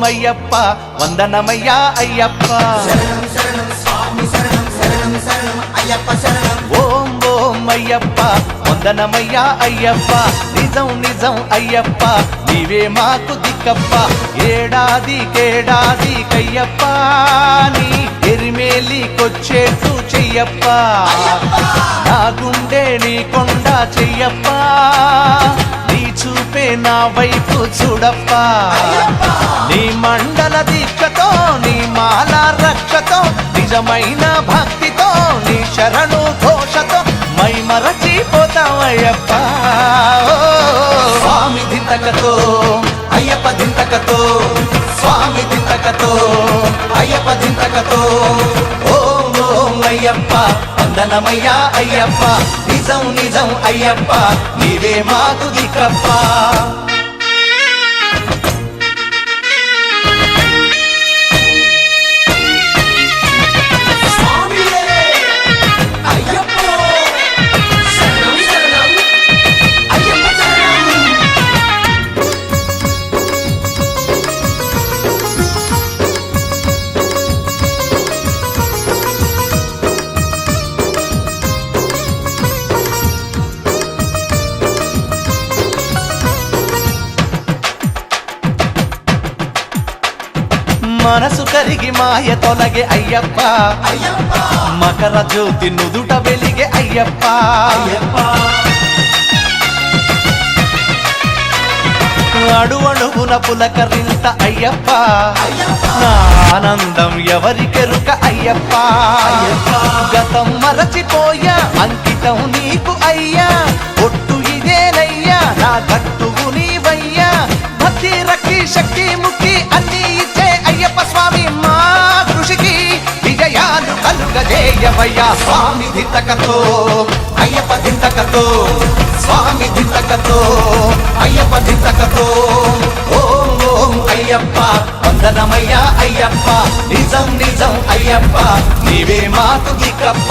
అయ్యప్ప వందనమయ్యా అయ్యప్ప ఓం ఓం అయ్యప్ప వందనమయ్యా అయ్యప్ప నిజం నిజం అయ్యప్ప నీవే మాకు దిక్కప్ప ఏడాదికేడాది కయ్యప్ప నీ ఎరిమేలికొచ్చేట్టు చెయ్యప్ప నా గుండె నీ కొండ చెయ్యప్ప నీ చూపే నా వైపు చూడప్ప నీ మండల దీక్షతో నీ మాల రక్షతో నిజమైన భక్తితో నీ శరణు ఘోషతో మై మరచిపోతామయ్యప్ప స్వామి దింతకతో అయ్యప్ప దింతకతో స్వామి దింతకతో అయ్యప్ప దింతకతో ఓం ఓం అయ్యప్ప వందనమయ్యా అయ్యప్ప నిజం నిజం అయ్యప్ప నీవే మాకు దిక్కప్ప మనసు కరిగి మాయ తొలగే అయ్యప్ప మకర జ్యోతి నుదుట వెలిగే అయ్యప్ప అడువడుగున పులకరింత అయ్యప్ప నా ఆనందం ఎవరికెరుక అయ్యప్ప గతం మరచిపోయా అంకితం నీకు అయ్యా ఒట్టు ఇదేనయ్యా నా గట్టువు నీవయ్యా భక్తి రక్తి శక్తి ముక్తి అన్ని ఇచ్చే అయ్యప్ప స్వామి మా కృషికి విజయాలు కలుగజేయవయ్యా స్వామి దింతకతో అయ్యప్ప దింతకతో స్వామి దింతకతో అయ్యప్ప దింతకతో ఓం ఓం అయ్యప్ప వందనమయ్యా అయ్యప్ప నిజం నిజం అయ్యప్ప నీవే మాకు దిక్కప్ప